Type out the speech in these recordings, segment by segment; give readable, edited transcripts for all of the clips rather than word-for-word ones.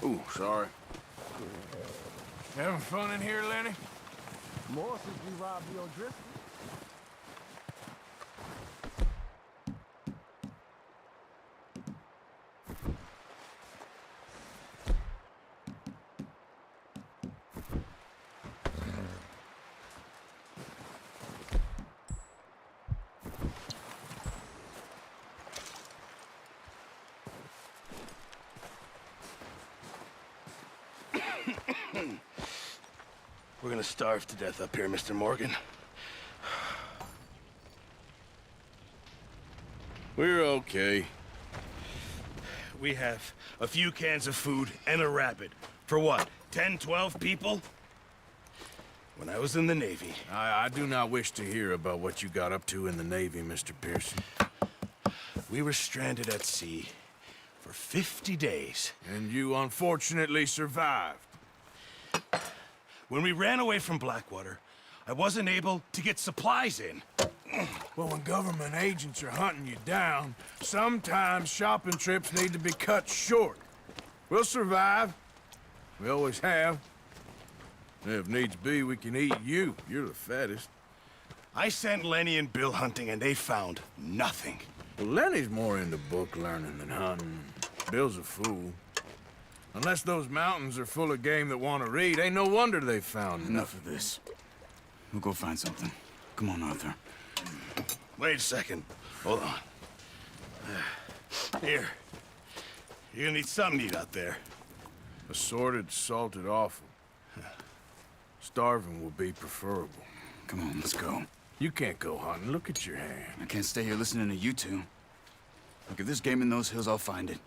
Ooh, sorry. Having fun in here, Lenny? More since we robbed the O'Driscoll. We're gonna starve to death up here, Mr. Morgan. We're okay. We have a few cans of food and a rabbit. For what, 10, 12 people? When I was in the Navy... I do not wish to hear about what you got up to in the Navy, Mr. Pearson. We were stranded at sea for 50 days. And you unfortunately survived. When we ran away from Blackwater, I wasn't able to get supplies in. Well, when government agents are hunting you down, sometimes shopping trips need to be cut short. We'll survive. We always have. If needs be, we can eat you. You're the fattest. I sent Lenny and Bill hunting, and they found nothing. Well, Lenny's more into book learning than hunting. Bill's a fool. Unless those mountains are full of game that want to read, ain't no wonder they found Enough of this. We'll go find something. Come on, Arthur. Wait a second. Hold on. Here. You're gonna need something to eat out there. Assorted, salted offal. Starving will be preferable. Come on, let's go. You can't go hunting. Look at your hand. I can't stay here listening to you two. Look, if there's game in those hills, I'll find it.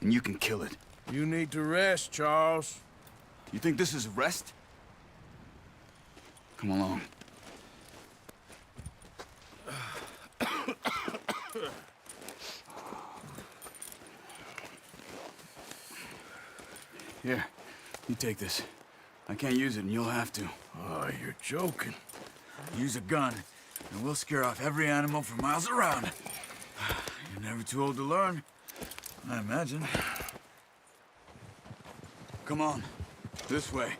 And you can kill it. You need to rest, Charles. You think this is rest? Come along. Here, you take this. I can't use it, and you'll have to. Oh, you're joking. Use a gun, and we'll scare off every animal for miles around. You're never too old to learn, I imagine. Come on, this way.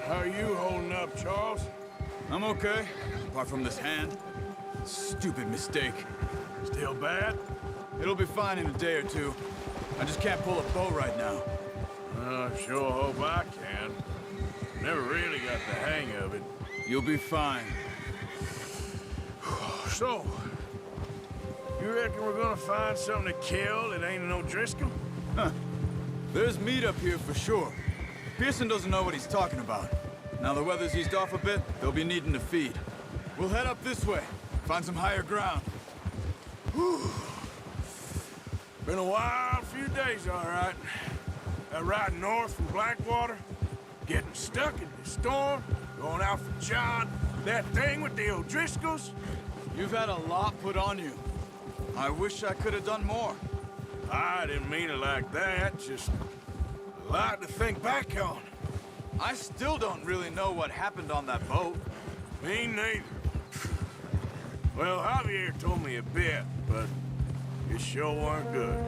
How are you holding up, Charles? I'm okay, apart from this hand. Stupid mistake. Still bad? It'll be fine in a day or two. I just can't pull a bow right now. I sure hope I can. Never really got the hang of it. You'll be fine. So, you reckon we're gonna find something to kill that ain't an O'Driscoll? Huh. There's meat up here for sure. Pearson doesn't know what he's talking about. Now the weather's eased off a bit, they'll be needing to feed. We'll head up this way, find some higher ground. Whew. Been a wild few days, all right. That ride north from Blackwater, getting stuck in the storm, going out for John, that thing with the O'Driscolls. You've had a lot put on you. I wish I could have done more. I didn't mean it like that, just a lot to think back on. I still don't really know what happened on that boat. Me neither. Well, Javier told me a bit, but it sure weren't good.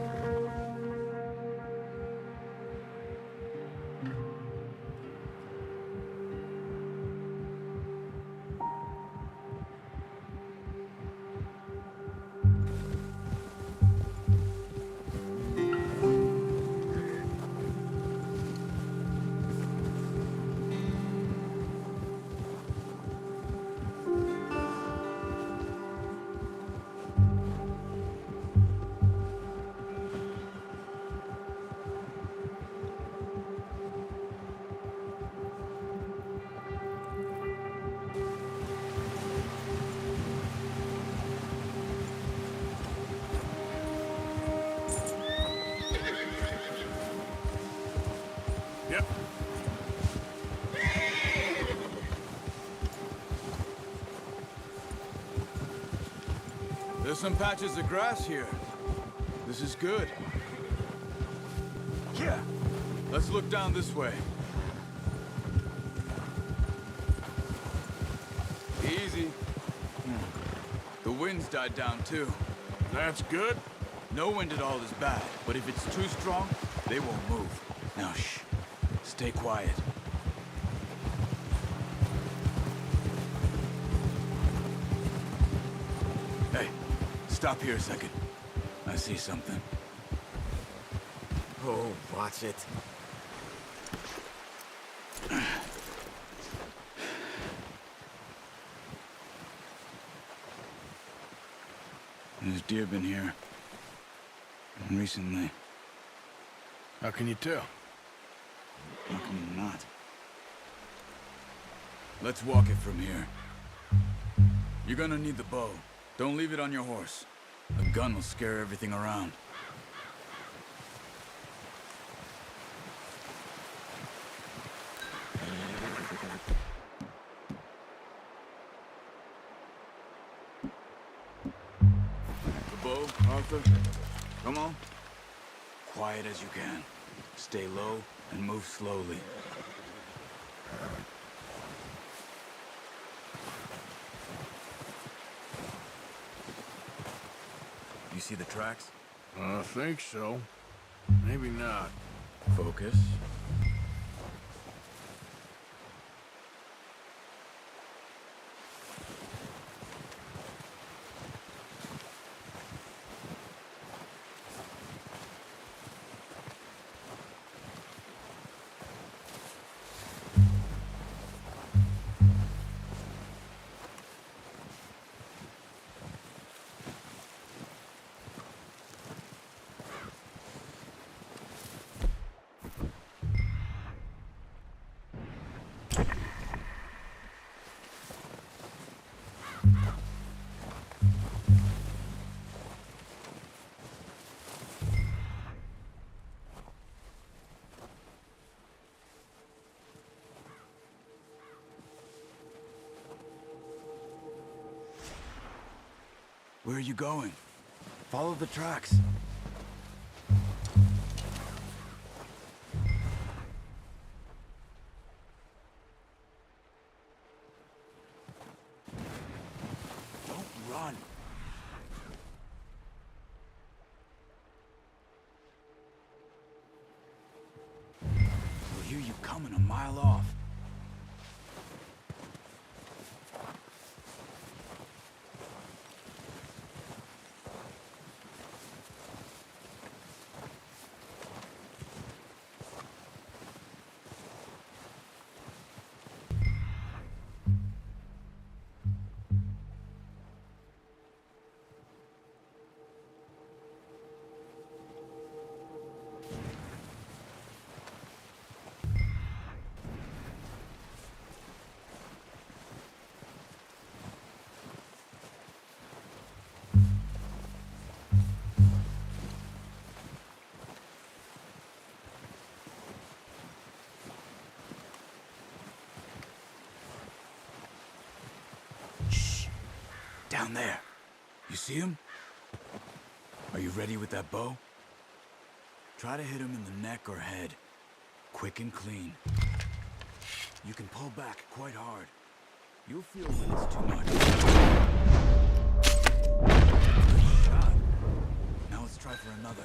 Yep. There's some patches of grass here. This is good. Yeah. Let's look down this way. Easy. The wind's died down too. That's good. No wind at all is bad, but if it's too strong, they won't move. Now shh. Stay quiet. Hey, stop here a second. I see something. Oh, watch it. There's deer been here. Recently. How can you tell? How come not? Let's walk it from here. You're gonna need the bow. Don't leave it on your horse. A gun will scare everything around. The bow, Arthur. Come on. Quiet as you can. Stay low and move slowly. You see the tracks? I think so. Maybe not. Focus. Where are you going? Follow the tracks. Don't run. We'll hear you coming a mile off. Down there. You see him? Are you ready with that bow? Try to hit him in the neck or head. Quick and clean. You can pull back quite hard. You'll feel when it's too much. Good shot. Now let's try for another.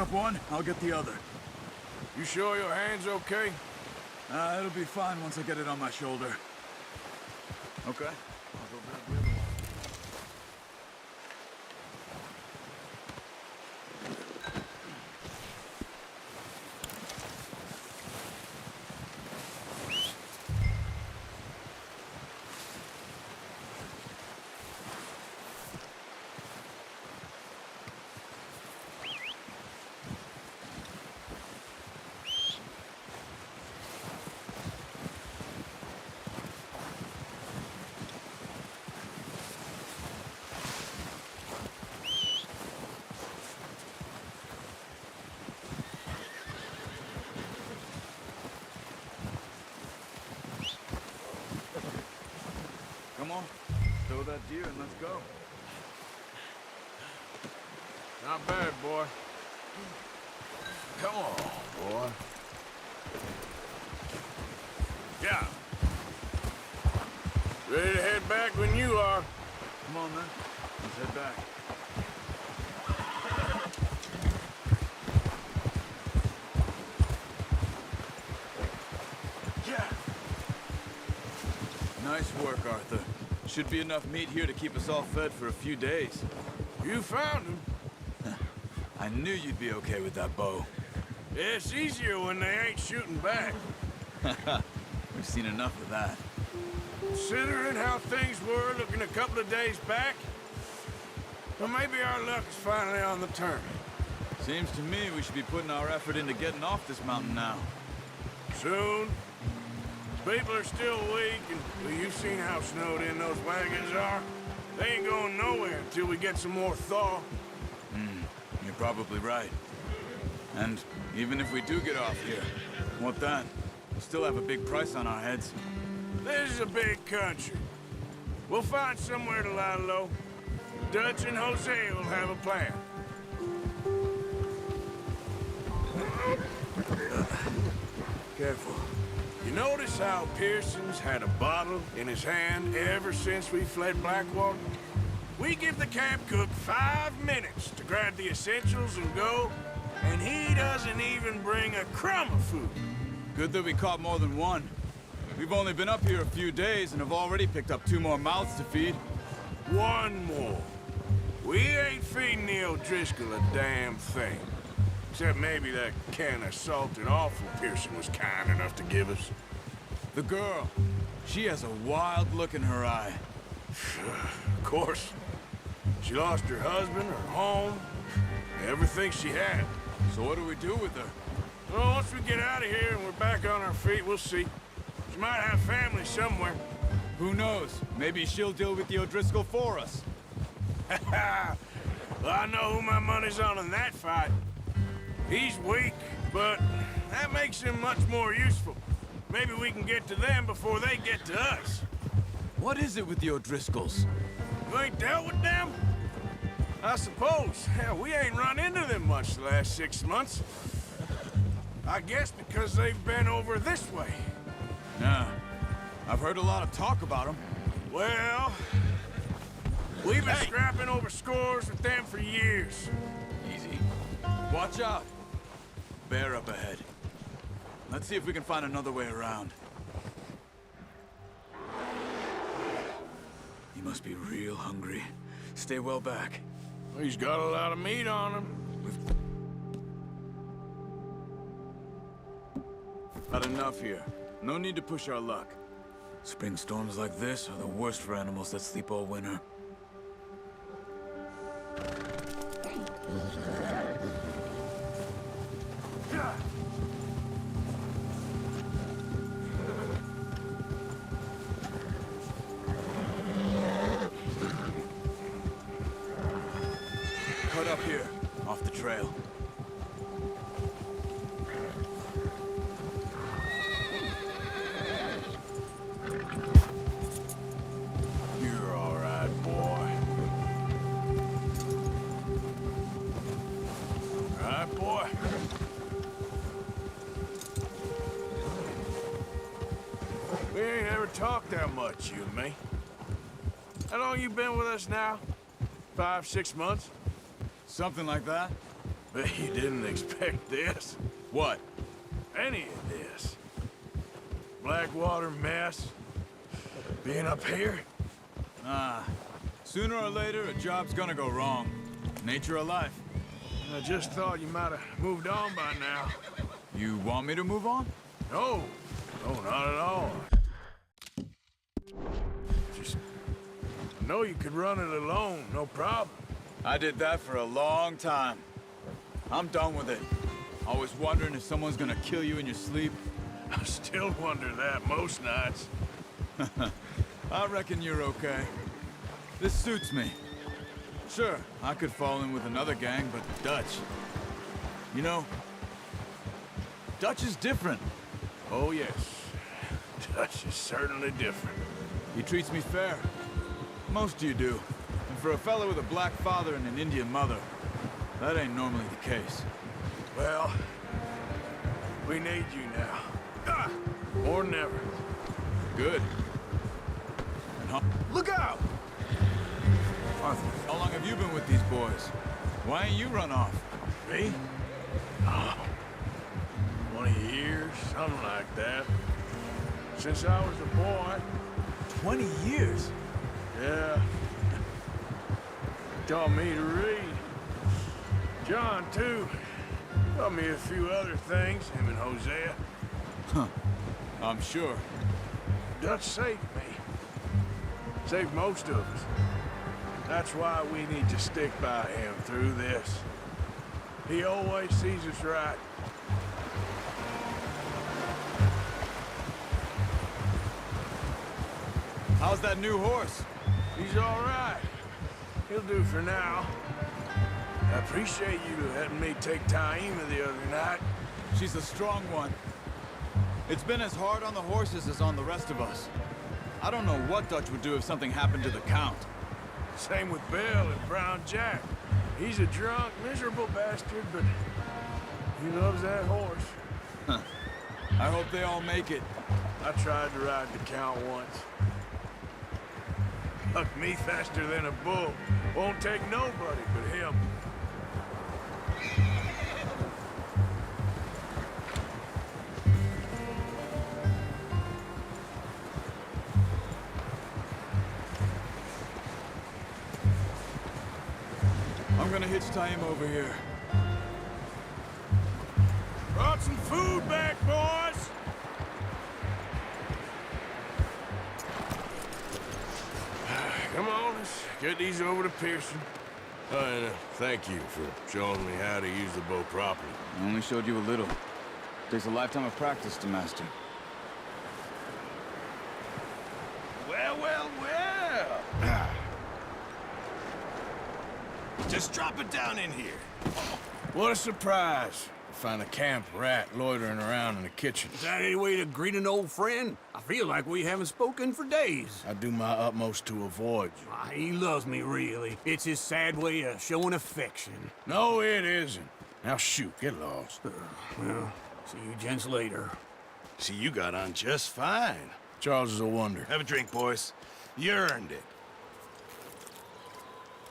up one, I'll get the other. You sure your hand's okay? It'll be fine once I get it on my shoulder. Okay. I'll go grab the other one. Come on, throw that deer and let's go. Not bad, boy. Come on, boy. Yeah. Ready to head back when you are. Come on, then. Let's head back. Yeah. Nice work, Arthur. Should be enough meat here to keep us all fed for a few days. You found him. I knew you'd be okay with that bow. It's easier when they ain't shooting back. We've seen enough of that. Considering how things were looking a couple of days back, well, maybe our luck is finally on the turn. Seems to me we should be putting our effort into getting off this mountain now. Soon. People are still weak, and well, you've seen how snowed in those wagons are. They ain't going nowhere until we get some more thaw. You're probably right. And even if we do get off here, what then? We'll still have a big price on our heads. This is a big country. We'll find somewhere to lie low. Dutch and Jose will have a plan. Careful. You notice how Pearson's had a bottle in his hand ever since we fled Blackwater? We give the camp cook 5 minutes to grab the essentials and go, and he doesn't even bring a crumb of food. Good that we caught more than one. We've only been up here a few days and have already picked up 2 more mouths to feed. One more. We ain't feeding the O'Driscoll a damn thing. Except maybe that can of salted offal Pearson was kind enough to give us. The girl. She has a wild look in her eye. Of course. She lost her husband, her home, everything she had. So what do we do with her? Well, once we get out of here and we're back on our feet, we'll see. She might have family somewhere. Who knows? Maybe she'll deal with the O'Driscoll for us. Well, I know who my money's on in that fight. He's weak, but that makes him much more useful. Maybe we can get to them before they get to us. What is it with the O'Driscolls? You ain't dealt with them? I suppose. Hell, we ain't run into them much the last 6 months. I guess because they've been over this way. Nah. I've heard a lot of talk about them. Well, we've been scrapping over scores with them for years. Easy. Watch out. Bear up ahead. Let's see if we can find another way around. He must be real hungry. Stay well back. He's got a lot of meat on him. Had enough here. No need to push our luck. Spring storms like this are the worst for animals that sleep all winter. Cut up here, off the trail. You're all right, boy. All right, boy. We ain't ever talked that much, you and me. How long you been with us now? 5, 6 months? Something like that. Bet you didn't expect this. What? Any of this. Blackwater mess. Being up here. Sooner or later, a job's gonna go wrong. Nature of life. I just thought you might have moved on by now. You want me to move on? No. No, not at all. Just... I know you could run it alone, no problem. I did that for a long time. I'm done with it. Always wondering if someone's gonna kill you in your sleep. I still wonder that most nights. I reckon you're okay. This suits me. Sure, I could fall in with another gang, but Dutch... You know, Dutch is different. Oh, yes. Dutch is certainly different. He treats me fair. Most of you do. And for a fellow with a black father and an Indian mother, that ain't normally the case. Well, we need you now. More than ever. Good. And Look out! Arthur, how long have you been with these boys? Why ain't you run off? Me? Oh, 20 years, something like that. Since I was a boy. 20 years? Yeah. Taught me to read. John, too. Taught me a few other things, him and Hosea. Huh. I'm sure. Dutch saved me. Saved most of us. That's why we need to stick by him through this. He always sees us right. How's that new horse? He's all right. He'll do for now. I appreciate you letting me take Taima the other night. She's a strong one. It's been as hard on the horses as on the rest of us. I don't know what Dutch would do if something happened to the Count. Same with Bill and Brown Jack. He's a drunk, miserable bastard, but he loves that horse. Huh. I hope they all make it. I tried to ride the Count once. Bucked me faster than a bull. Won't take nobody but him. I'm gonna hitch Taima over here. Brought some food back, boys! Come on, let's get these over to Pearson. And thank you for showing me how to use the bow properly. I only showed you a little. Takes a lifetime of practice to master. Well, well, well. Just drop it down in here. What a surprise. To find a camp rat loitering around in the kitchen. Is that any way to greet an old friend? I feel like we haven't spoken for days. I do my utmost to avoid you. He loves me, really. It's his sad way of showing affection. No, it isn't. Now shoot, get lost. Well, see you gents later. See, you got on just fine. Charles is a wonder. Have a drink, boys. You earned it.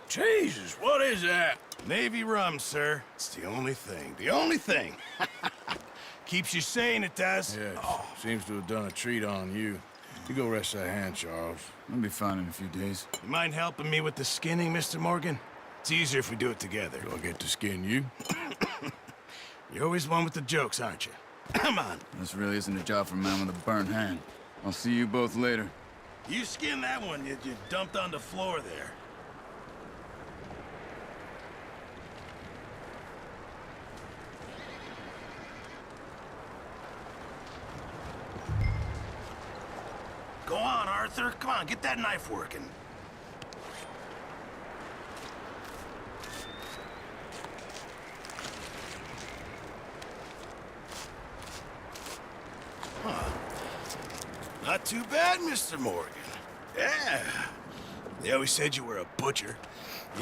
Jesus, what is that? Navy rum, sir. It's the only thing. The only thing. Keeps you sane, it does. Yes, seems to have done a treat on you. You go rest that hand, Charles. I'll be fine in a few days. You mind helping me with the skinning, Mr. Morgan? It's easier if we do it together. Do I get to skin you? You're always one with the jokes, aren't you? Come on. This really isn't a job for a man with a burnt hand. I'll see you both later. You skin that one you dumped on the floor there. Go on, Arthur. Come on, get that knife working. Huh. Not too bad, Mr. Morgan. Yeah. They always said you were a butcher.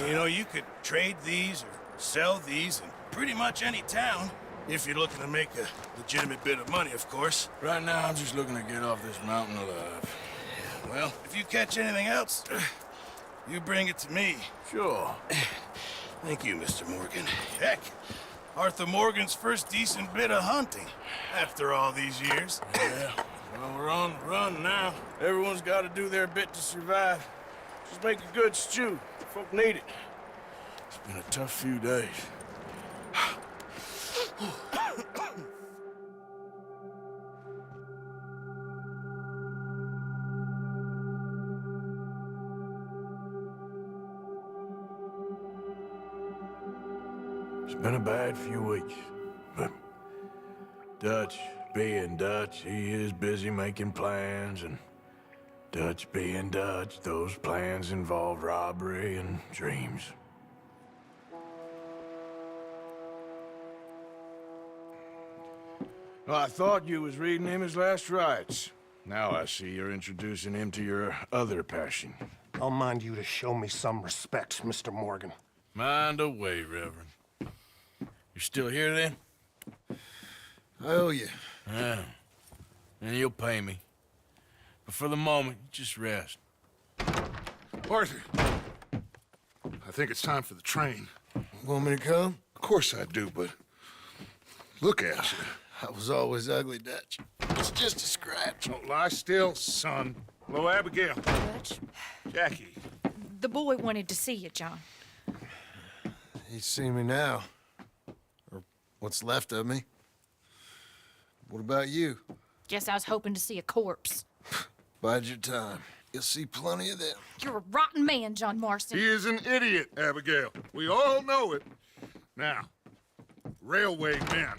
You know, you could trade these or sell these in pretty much any town. If you're looking to make a legitimate bit of money, of course. Right now, I'm just looking to get off this mountain alive. Well, if you catch anything else, you bring it to me. Sure. Thank you, Mr. Morgan. Heck, Arthur Morgan's first decent bit of hunting after all these years. Yeah, well, we're on the run now. Everyone's got to do their bit to survive. Just make a good stew. Folk need it. It's been a tough few days. It's been a bad few weeks, but Dutch being Dutch, he is busy making plans, and Dutch being Dutch, those plans involve robbery and dreams. Well, I thought you was reading him his last rites. Now I see you're introducing him to your other passion. I'll mind you to show me some respect, Mr. Morgan. Mind away, Reverend. You still here, then? I owe you. Yeah. And you'll pay me. But for the moment, just rest. Arthur, I think it's time for the train. Want me to come? Of course I do, but look at you. I was always ugly, Dutch. It's just a scratch. Don't lie still, son. Hello, Abigail. Dutch, Jackie. the boy wanted to see you, John. He's seen me now. Or what's left of me. What about you? Guess I was hoping to see a corpse. Bide your time. You'll see plenty of them. You're a rotten man, John Marston. He is an idiot, Abigail. We all know it. Now, railway men.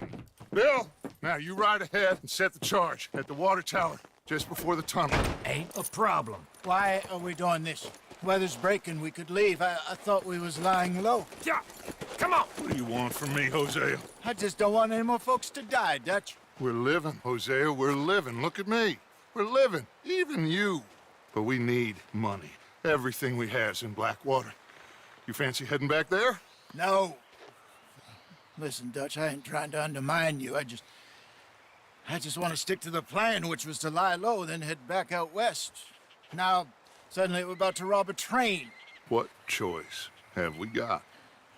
Bill, now you ride ahead and set the charge at the water tower just before the tunnel. Ain't a problem. Why are we doing this? Weather's breaking, we could leave. I thought we was lying low. Yeah, come on. What do you want from me, Hosea? I just don't want any more folks to die, Dutch. We're living, Hosea, we're living. Look at me. We're living, even you. But we need money. Everything we have's in Blackwater. You fancy heading back there? No. Listen, Dutch, I ain't trying to undermine you. I just want to stick to the plan, which was to lie low, then head back out west. Now, suddenly we're about to rob a train. What choice have we got?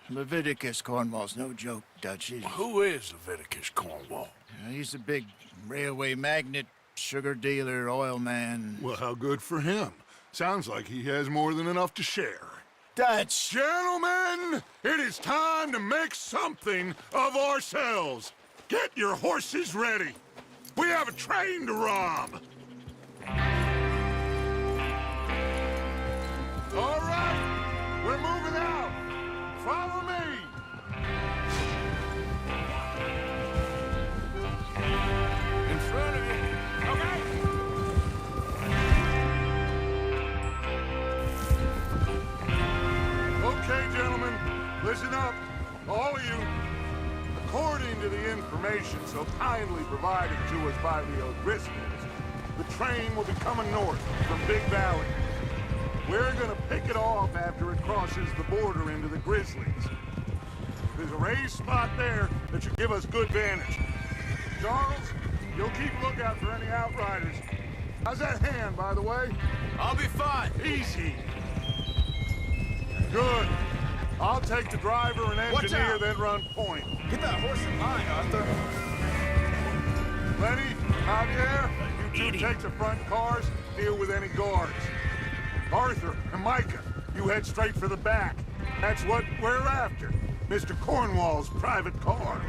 Leviticus Cornwall's no joke, Dutch. Who is Leviticus Cornwall? He's a big railway magnate, sugar dealer, oil man. Well, how good for him. Sounds like he has more than enough to share. Dutch! Gentlemen, it is time to make something of ourselves. Get your horses ready. We have a train to rob. All right, we're moving out. Follow me. In front of you. Okay. Okay, gentlemen, listen up, all of you. According to the information so kindly provided to us by the O'Driscolls, the train will be coming north from Big Valley. We're gonna pick it off after it crosses the border into the Grizzlies. There's a raised spot there that should give us good vantage. Charles, you'll keep a lookout for any outriders. How's that hand, by the way? I'll be fine. Easy. Good. I'll take the driver and engineer, then run point. Get that horse in line, Arthur. Lenny, Javier, you two take the front cars, deal with any guards. Arthur and Micah, you head straight for the back. That's what we're after. Mr. Cornwall's private car.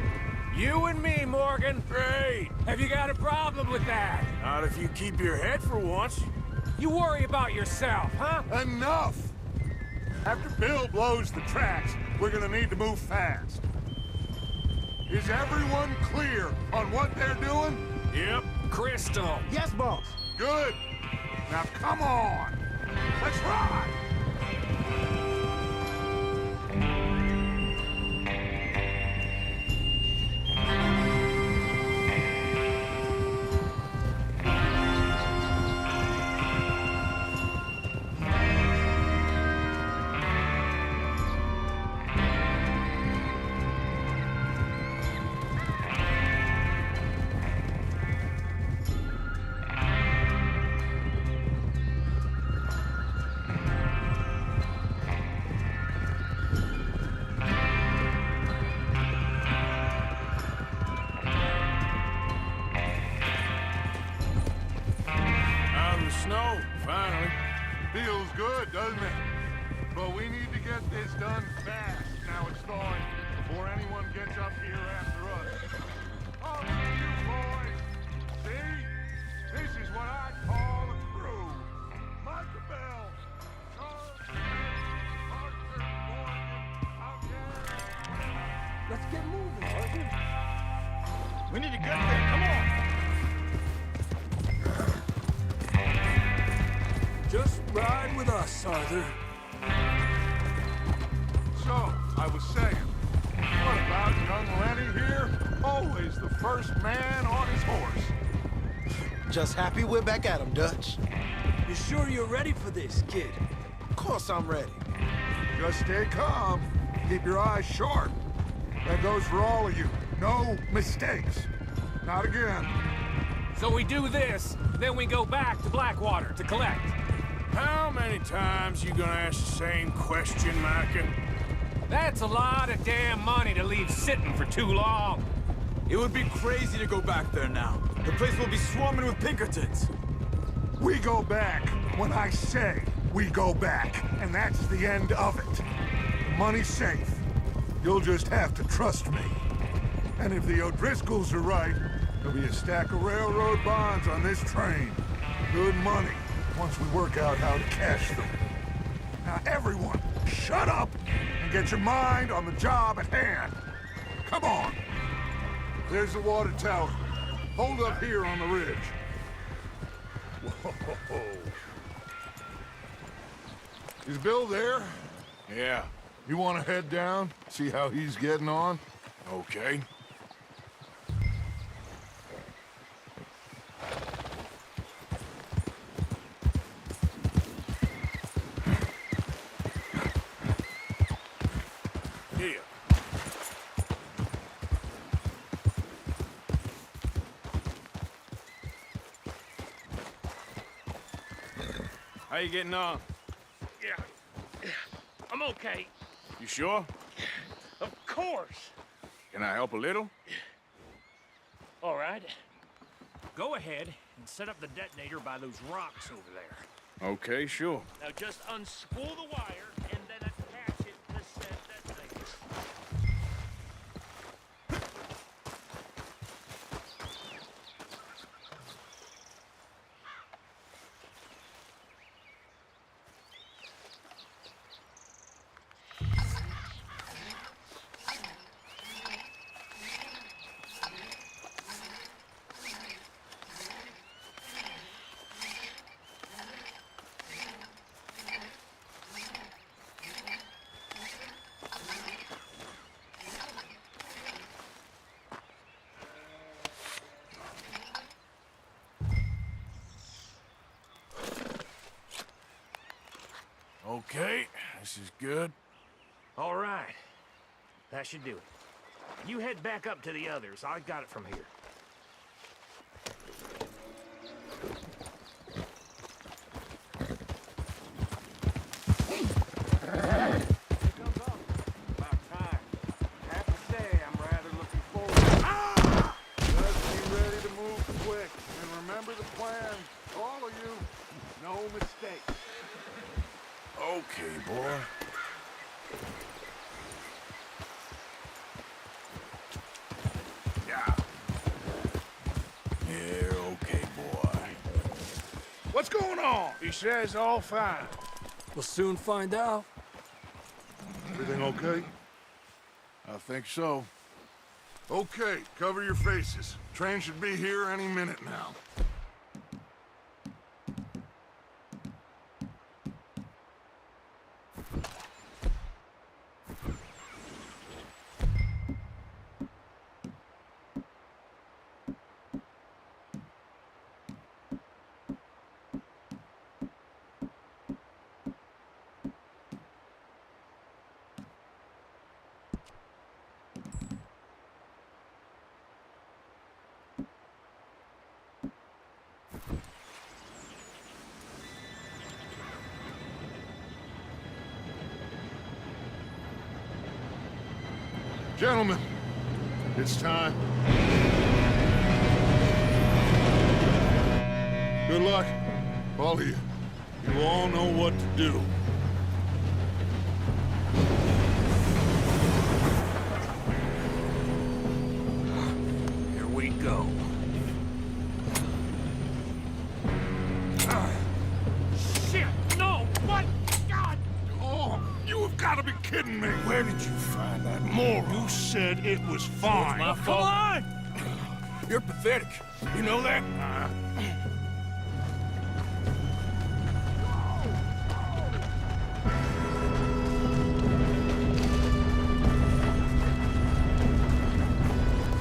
You and me, Morgan. Great. Have you got a problem with that? Not if you keep your head for once. You worry about yourself, huh? Enough! After Bill blows the tracks, we're gonna need to move fast. Is everyone clear on what they're doing? Yep. Crystal. Yes, boss. Good. Now come on. Let's ride. snow, finally. Feels good, doesn't it? But we need to get this done fast. Now it's thawing before anyone gets up here after us. All of you boys, see? This is what I call a crew. Micah Bell, Charles, Arthur, Morgan, out here. Let's get moving, Arthur. We need to get there. Come on. Just ride with us, Arthur. So, I was saying, what about young Lenny here? Always the first man on his horse. Just happy we're back at him, Dutch. You sure you're ready for this, kid? Of course I'm ready. Just stay calm. Keep your eyes sharp. That goes for all of you. No mistakes. Not again. So we do this, then we go back to Blackwater to collect. How many times you gonna ask the same question, Micah? That's a lot of damn money to leave sitting for too long. It would be crazy to go back there now. The place will be swarming with Pinkertons. We go back when I say we go back, and that's the end of it. The money's safe. You'll just have to trust me. And if the O'Driscolls are right, there'll be a stack of railroad bonds on this train. Good money, once we work out how to cash them. Now everyone, shut up and get your mind on the job at hand. Come on. There's the water tower. Hold up here on the ridge. Whoa. Is Bill there? Yeah, You want to head down, see how he's getting on? okay. Here. How you getting on? Yeah, I'm okay. You sure? Of course. Can I help a little? All right. Go ahead and set up the detonator by those rocks over there. Okay, sure. Now just unspool the wire and then attach it to said detonator. Okay, this is good. All right. That should do it. You head back up to the others. I got it from here. About time. I have to say, I'm rather looking forward. Just be ready to move quick. And remember the plan. All of you, no mistakes. Okay, boy. Yeah. Yeah, okay, boy. What's going on? He says all fine. We'll soon find out. Everything okay? I think so. Okay, cover your faces. Train should be here any minute now. Gentlemen, it's time. Good luck. All of you, you all know what to do. Here we go. Shit! No! What? God! Oh, you have got to be kidding me. Where did you find that moron? You said it was fine. My Come fault. on! You're pathetic. You know that?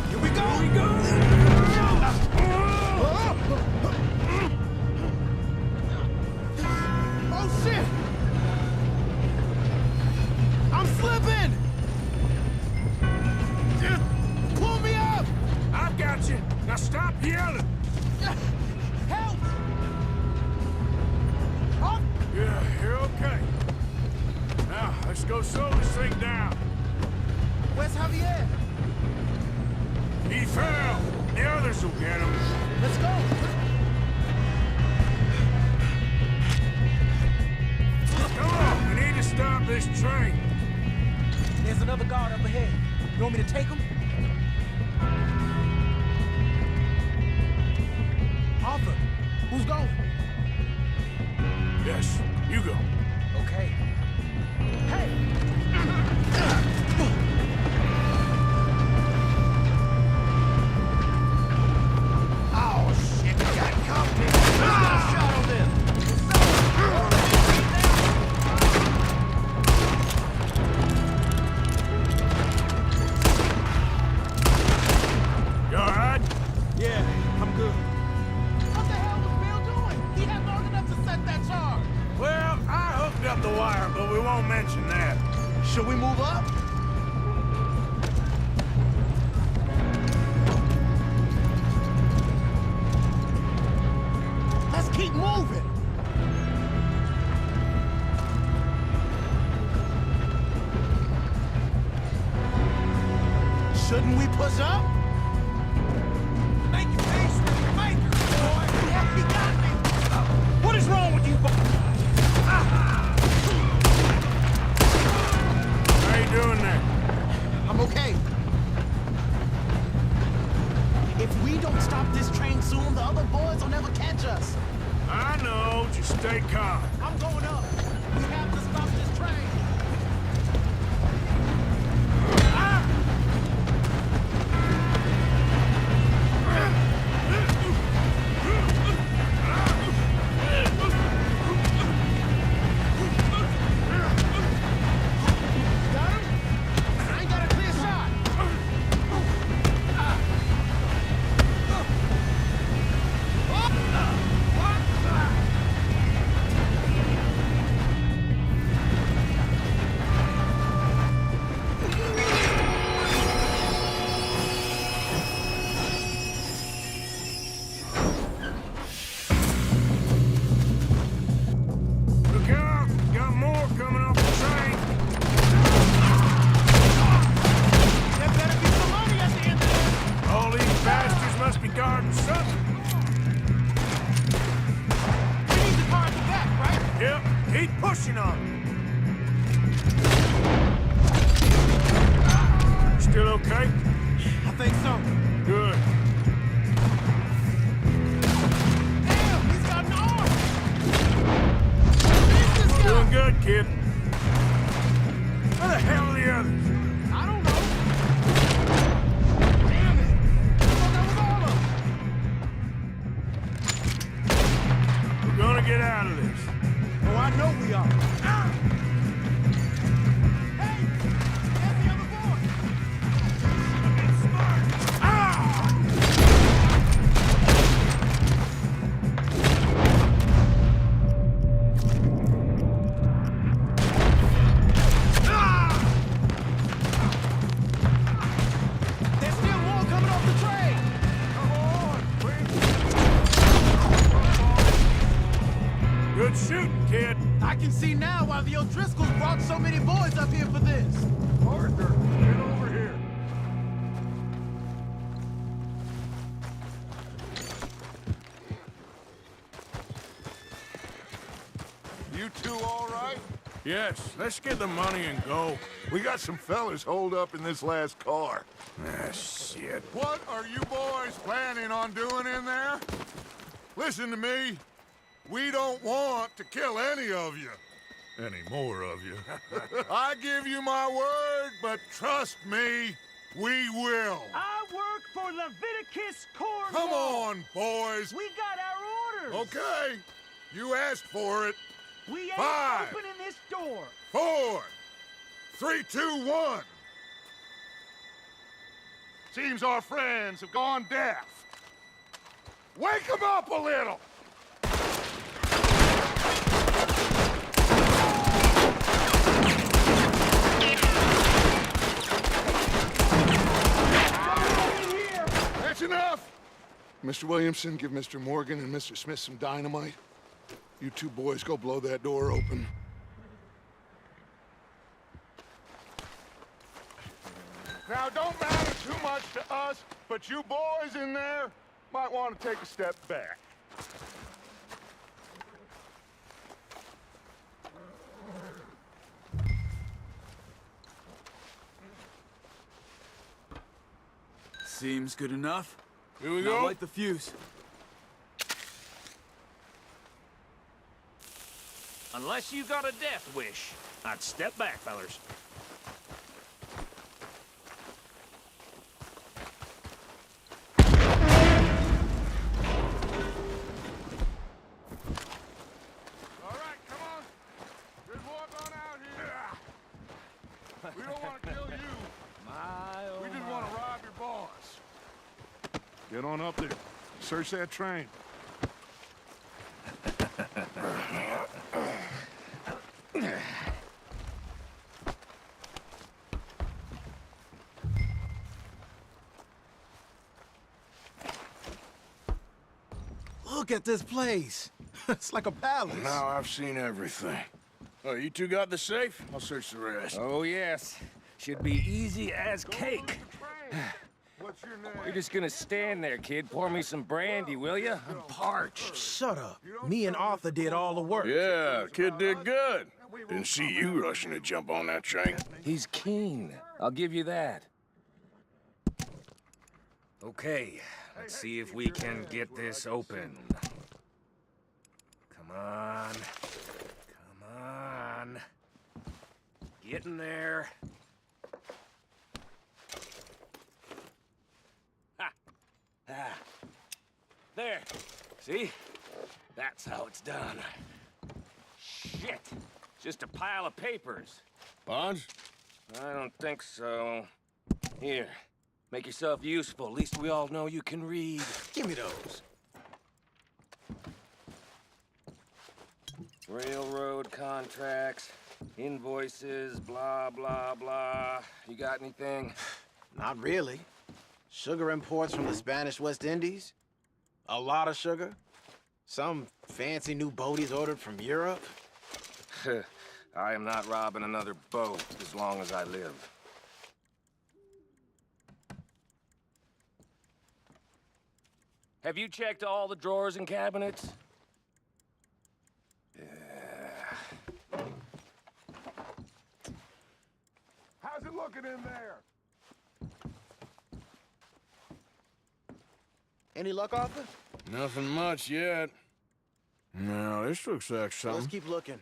Here we go! Here we go! Oh, shit! I'm slipping! Pull me up! I've got you. Now stop yelling. Help! Oh, Yeah, you're okay. Now, let's go slow this thing down. where's Javier? He fell. The others will get him. Let's go! Come on, we need to stop this train. There's another guard up ahead. You want me to take him? Arthur, who's going? Yes, you go. Okay. Hey! Oh, shit, you got company! Shot on them! You all right? Yeah, I'm good. What the hell was Bill doing? He had long enough to set that charge. Well, I hooked up the wire, but we won't mention that. Should we move up? Let's keep moving. Shouldn't we push up? Make your face with your maker, boy. Yeah, he got me. What is wrong with you, How you doing there? I'm okay. If we don't stop this train soon, the other boys will never catch us. I know. Just stay calm. I'm going up. We have to stop this train. Got him? I ain't got a clear shot. Look out. Got more coming off the train. There better be some money at the end of this. All these bastards must be guarding something. We need to guard the back, right? Yep. Keep pushing on them. Still okay? I think so. Good. Damn, he's got an arm. Finish this guy. Doing good, kid. Where the hell are the others? I don't know. Damn it. I thought that was all of them. We're gonna get out of this. Oh, I know we are. Hey, there's the other boy. There's still more coming off the train. Come on, quick. Good shooting, kid. I can see now why the O'Driscolls brought so many boys up here for this. Arthur, get over here. You two all right? Yes, let's get the money and go. We got some fellas holed up in this last car. Ah, shit. What are you boys planning on doing in there? Listen to me. We don't want to kill any of you. Any more of you. I give you my word, but trust me, we will. I work for Leviticus Cornwall. Come on, boys. We got our orders. Okay. You asked for it. We ain't 5, opening this door. 4, 3, 2, 1. Seems our friends have gone deaf. Wake them up a little! That's enough! Mr. Williamson, give Mr. Morgan and Mr. Smith some dynamite. You two boys go blow that door open. Now, don't matter too much to us, but you boys in there might want to take a step back. Seems good enough. Here we Now go. light the fuse. Unless you got a death wish, I'd step back, fellers. All right, come on. Just walk on out here. We don't want to kill you. We just want to rob your boss. Get on up there. Search that train. Look at this place. It's like a palace. Now I've seen everything. Oh, you two got the safe? I'll search the rest. Oh, yes. Should be easy as cake. What's your name? You're just gonna stand there, kid. Pour me some brandy, will ya? I'm parched. Shut up. Me and Arthur did all the work. Yeah, kid did good. Didn't see you rushing to jump on that train. He's keen. I'll give you that. Okay, let's see if we can get this open. Come on. Come on. Get in there. Ha! Ah. There. See? That's how it's done. Shit. Just a pile of papers. Bonds? I don't think so. Here. Make yourself useful. At least we all know you can read. Give me those. Railroad contracts, invoices, blah, blah, blah. You got anything? Not really. Sugar imports from the Spanish West Indies. A lot of sugar. Some fancy new boat he's ordered from Europe. I am not robbing another boat as long as I live. Have you checked all the drawers and cabinets? How's it looking in there? Any luck, Arthur? Nothing much yet. No, this looks like Let's something. keep looking.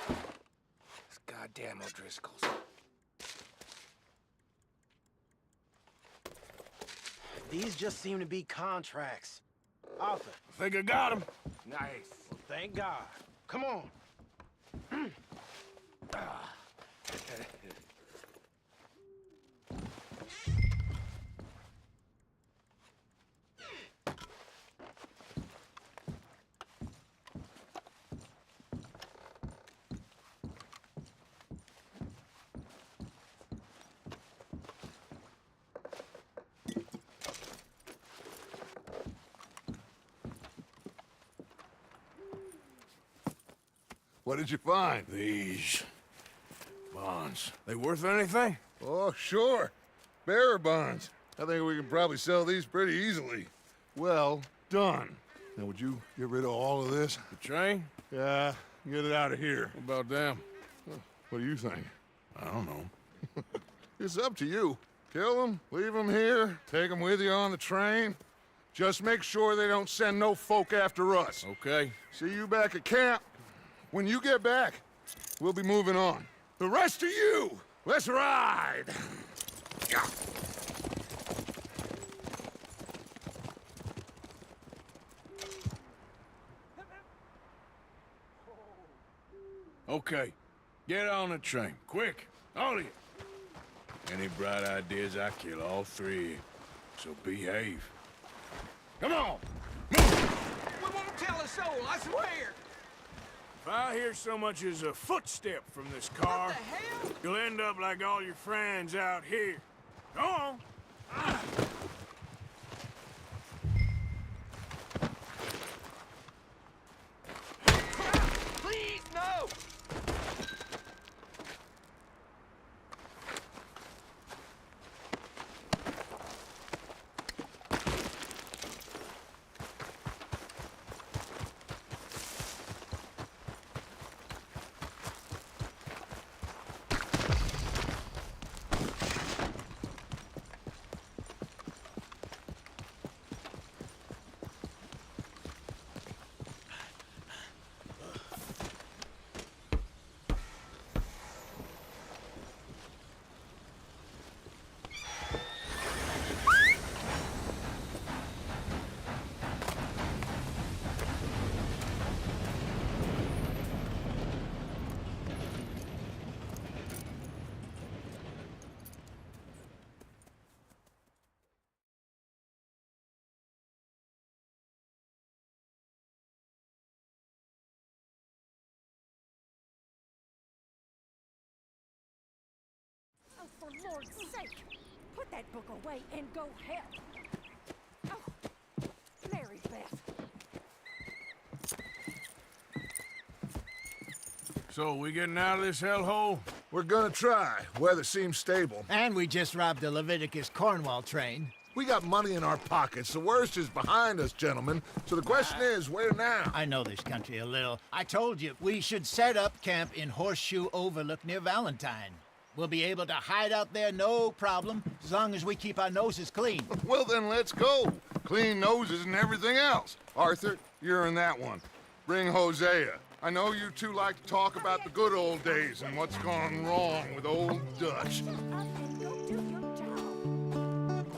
This goddamn O'Driscoll's. These just seem to be contracts. Arthur, I think I got him. Nice. thank God. Come on. What did you find? These bonds. They worth anything? Oh, sure. Bearer bonds. I think we can probably sell these pretty easily. Well done. Now, would you get rid of all of this? The train? Yeah, Get it out of here. What about them? What do you think? I don't know. It's up to you. Kill them, leave them here, take them with you on the train. Just make sure they don't send no folk after us. Okay. See you back at camp. When you get back, we'll be moving on. The rest of you, let's ride! Yeah. Okay. Get on the train. Quick. All of you. Any bright ideas, I kill all three of you. So behave. Come on! Move! We won't tell a soul, I swear! If I hear so much as a footstep from this car, What the hell? you'll end up like all your friends out here. Go on! Please, no! Oh, for Lord's sake, put that book away and go help. Oh, Mary Beth. So, we getting out of this hellhole? We're gonna try. Weather seems stable. And we just robbed the Leviticus Cornwall train. We got money in our pockets. The worst is behind us, gentlemen. So the question is, where now? I know this country a little. I told you, we should set up camp in Horseshoe Overlook near Valentine. We'll be able to hide out there, no problem, as long as we keep our noses clean. Well, then let's go. Clean noses and everything else. Arthur, you're in that one. Bring Hosea. I know you two like to talk about the good old days and what's gone wrong with old Dutch. And go do your job.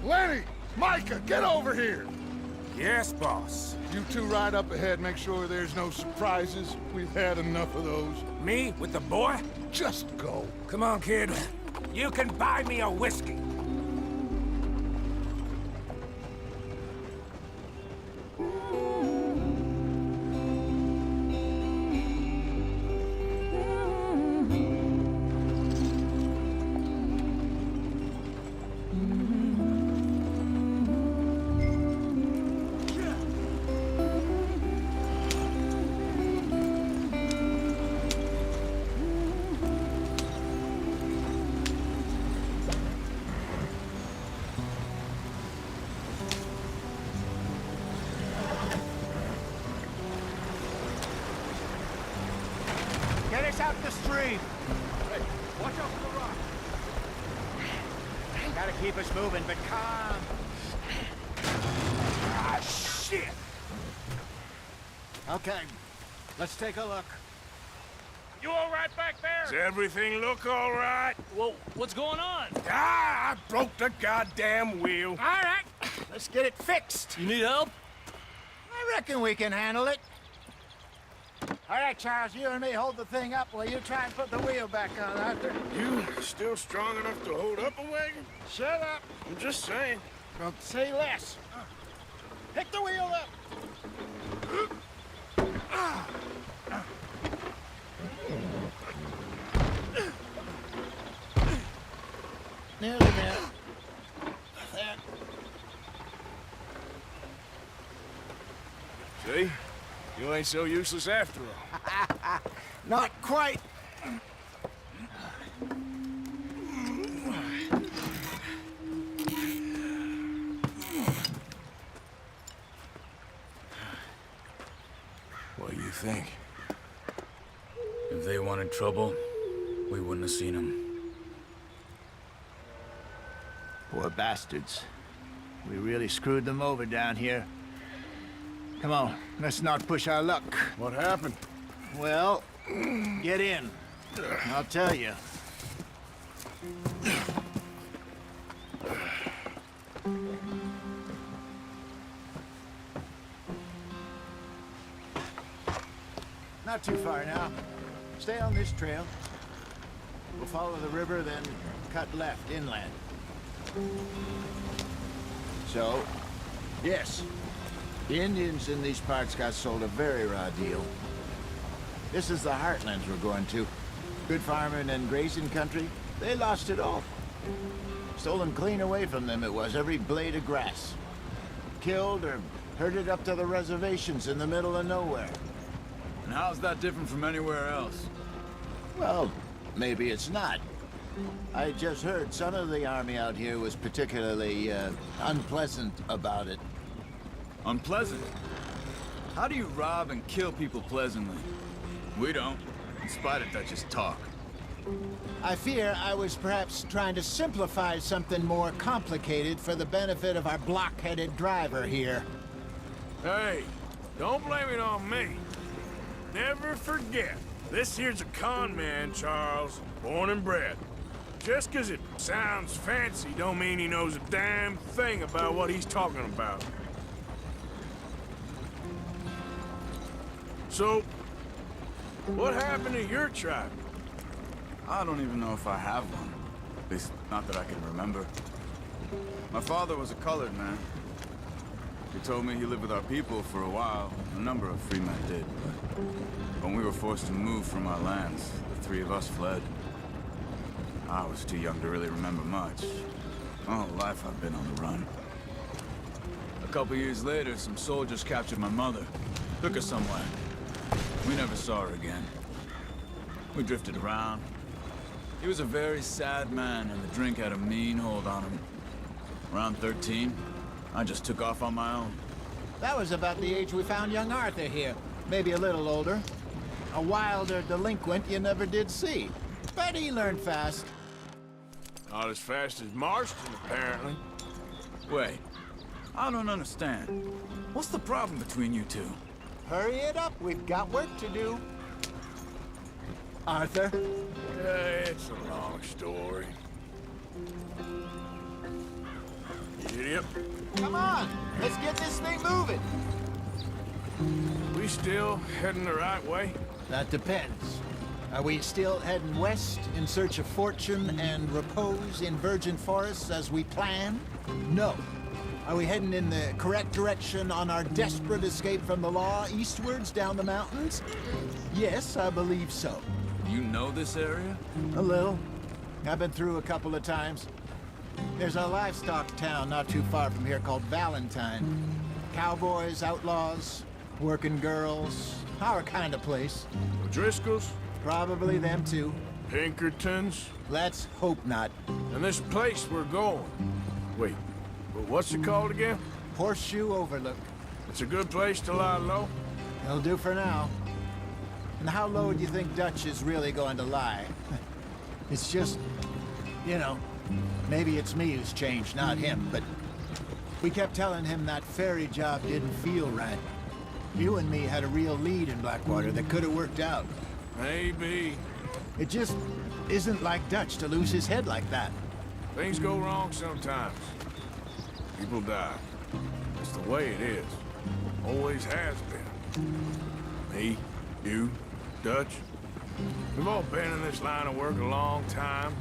Lenny! Micah, get over here! Yes, boss. You two ride up ahead, make sure there's no surprises. We've had enough of those. Me with the boy? Just go. Come on, kid. You can buy me a whiskey. Get us out the stream. Hey, watch out for the rock. Gotta keep us moving, but calm. Ah, shit! Okay, let's take a look. You all right back there? Does everything look all right? Well, what's going on? Ah, I broke the goddamn wheel. All right, let's get it fixed. You need help? I reckon we can handle it. All right, Charles, you and me hold the thing up while you try and put the wheel back on, Arthur. You still strong enough to hold up a wagon? Shut up. I'm just saying. Don't say less. Pick the wheel up. Nearly there. There. See? You ain't so useless after all. Not quite. What do you think? If they wanted trouble, we wouldn't have seen them. Poor bastards. We really screwed them over down here. Come on, let's not push our luck. What happened? Well, get in. I'll tell you. Not too far now. Stay on this trail. We'll follow the river, then cut left inland. So, yes, the Indians in these parts got sold a very raw deal. This is the heartlands we're going to. Good farming and grazing country, they lost it all. Stolen clean away from them it was, every blade of grass. Killed or herded up to the reservations in the middle of nowhere. And how's that different from anywhere else? Well, maybe it's not. I just heard some of the army out here was particularly, unpleasant about it. Unpleasant? How do you rob and kill people pleasantly? We don't, in spite of Dutch's talk. I fear I was perhaps trying to simplify something more complicated for the benefit of our block-headed driver here. Hey, don't blame it on me. Never forget, this here's a con man, Charles, born and bred. Just 'cause it sounds fancy don't mean he knows a damn thing about what he's talking about. So, what happened to your tribe? I don't even know if I have one. At least, not that I can remember. My father was a colored man. He told me he lived with our people for a while. A number of free men did, but when we were forced to move from our lands, the three of us fled. I was too young to really remember much. My whole life I've been on the run. A couple years later, some soldiers captured my mother. Took her somewhere. We never saw her again. We drifted around. He was a very sad man, and the drink had a mean hold on him. Around 13, I just took off on my own. That was about the age we found young Arthur here. Maybe a little older. A wilder delinquent you never did see. But he learned fast. Not as fast as Marston, apparently. Wait, I don't understand. What's the problem between you two? Hurry it up, we've got work to do. Arthur? It's a long story. Yep. Come on, let's get this thing moving. We still heading the right way? That depends. Are we still heading west in search of fortune and repose in virgin forests as we planned? No. Are we heading in the correct direction on our desperate escape from the law eastwards down the mountains? Yes, I believe so. You know this area? A little. I've been through a couple of times. There's a livestock town not too far from here called Valentine. Cowboys, outlaws, working girls, our kind of place. O'Driscoll's? Probably them too. Pinkertons? Let's hope not. And this place we're going. Wait, but what's it called again? Horseshoe Overlook. It's a good place to lie low? It'll do for now. And how low do you think Dutch is really going to lie? It's just, you know, maybe it's me who's changed, not him, but we kept telling him that ferry job didn't feel right. You and me had a real lead in Blackwater that could have worked out. Maybe. It just isn't like Dutch to lose his head like that. Things go wrong sometimes. People die. It's the way it is. Always has been. Me, you, Dutch. We've all been in this line of work a long time.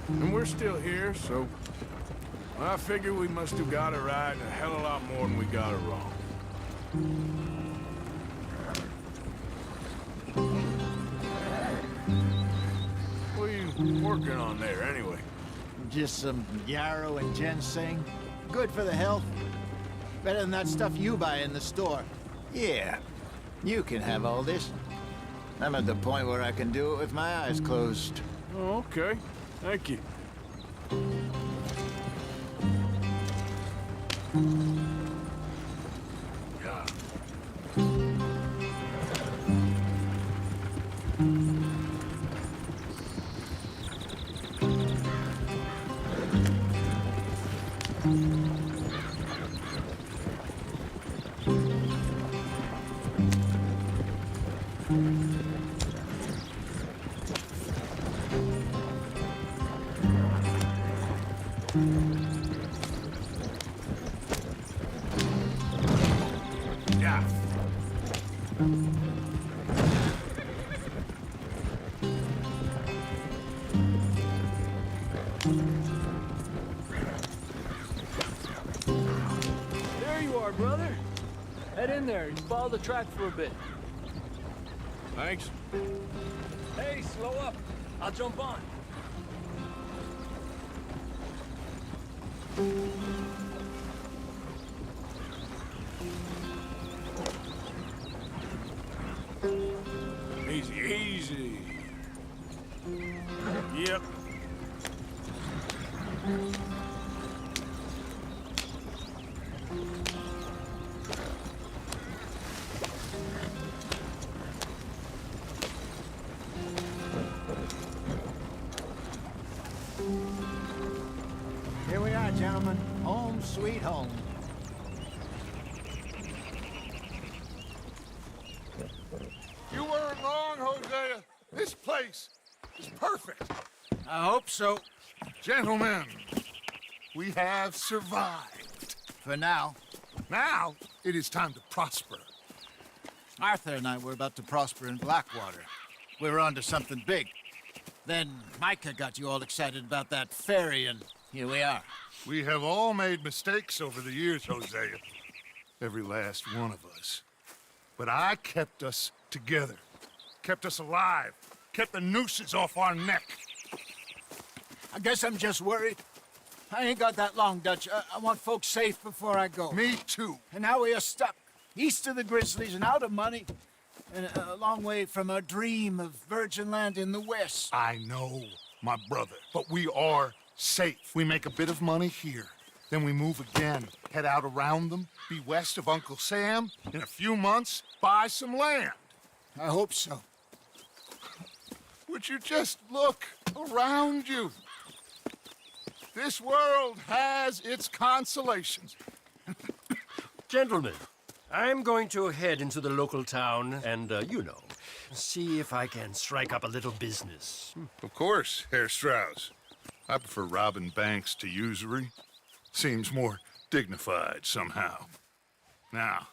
And we're still here, so... I figure we must have got it right a hell of a lot more than we got it wrong. What are you working on there, anyway? Just some yarrow and ginseng. Good for the health. Better than that stuff you buy in the store. Yeah, you can have all this. I'm at the point where I can do it with my eyes closed. Oh, okay. Thank you. Yeah. Yeah. There you are, brother. Head in there and follow the track for a bit. Thanks. Hey, slow up. I'll jump on. Easy, easy. Yep. Here we are, gentlemen. Home sweet home. You weren't wrong, Hosea. This place is perfect. I hope so. Gentlemen, we have survived. For now. Now, it is time to prosper. Arthur and I were about to prosper in Blackwater. We were onto something big. Then Micah got you all excited about that ferry, and here we are. We have all made mistakes over the years, Hosea. Every last one of us. But I kept us together. Kept us alive. Kept the nooses off our neck. I guess I'm just worried. I ain't got that long, Dutch. I want folks safe before I go. Me too. And now we are stuck, east of the Grizzlies and out of money, and a long way from our dream of virgin land in the west. I know, my brother, but we are safe. We make a bit of money here, then we move again, head out around them, be west of Uncle Sam, in a few months, buy some land. I hope so. Would you just look around you? This world has its consolations. Gentlemen, I'm going to head into the local town and, see if I can strike up a little business. Of course, Herr Strauss. I prefer robbing banks to usury. Seems more dignified somehow. Now,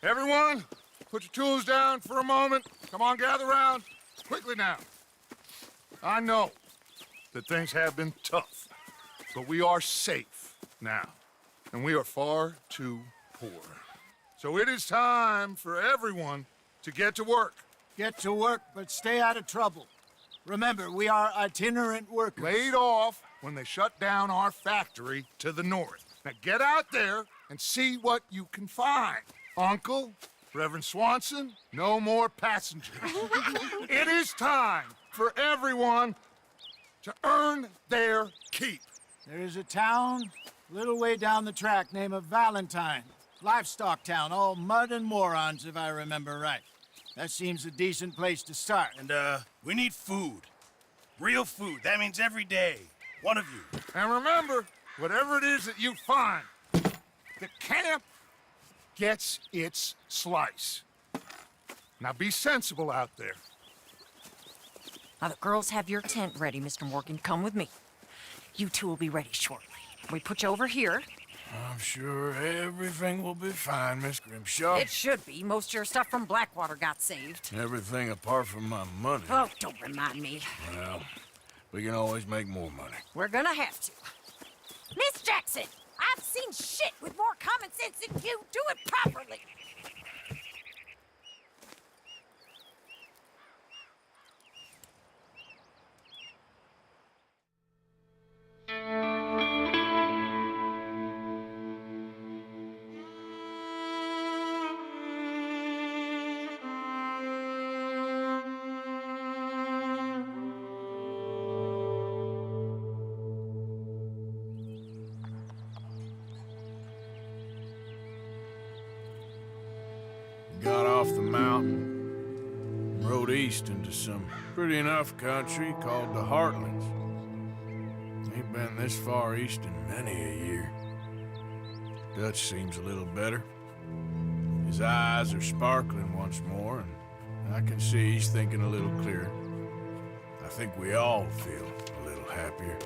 everyone, put your tools down for a moment. Come on, gather round. Quickly now. I know that things have been tough, but we are safe now, and we are far too poor. So it is time for everyone to get to work. Get to work, but stay out of trouble. Remember, we are itinerant workers. Laid off when they shut down our factory to the north. Now get out there and see what you can find. Uncle, Reverend Swanson, no more passengers. It is time for everyone to earn their keep. There is a town a little way down the track named Valentine. Livestock town, all mud and morons, if I remember right. That seems a decent place to start. And, we need food. Real food. That means every day. One of you. And remember, whatever it is that you find, the camp gets its slice. Now be sensible out there. Now, the girls have your tent ready, Mr. Morgan. Come with me. You two will be ready shortly. We put you over here. I'm sure everything will be fine, Miss Grimshaw. It should be. Most of your stuff from Blackwater got saved. Everything apart from my money. Oh, don't remind me. Well, we can always make more money. We're gonna have to. Miss Jackson, I've seen shit with more common sense than you. Do it properly. Got off the mountain, rode east into some pretty enough country called the Heartlands. Ain't been this far east in many a year. Dutch seems a little better. His eyes are sparkling once more, and I can see he's thinking a little clearer. I think we all feel a little happier,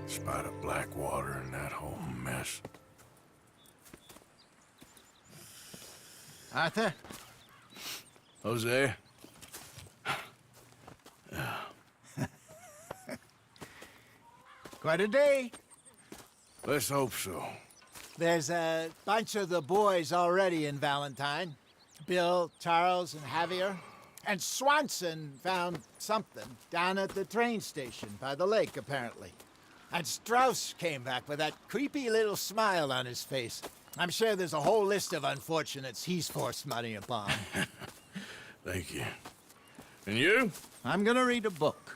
in spite of Blackwater and that whole mess. Arthur? Jose? Quite a day. Let's hope so. There's a bunch of the boys already in Valentine. Bill, Charles, and Javier. And Swanson found something down at the train station by the lake, apparently. And Strauss came back with that creepy little smile on his face. I'm sure there's a whole list of unfortunates he's forced money upon. Thank you. And you? I'm gonna read a book.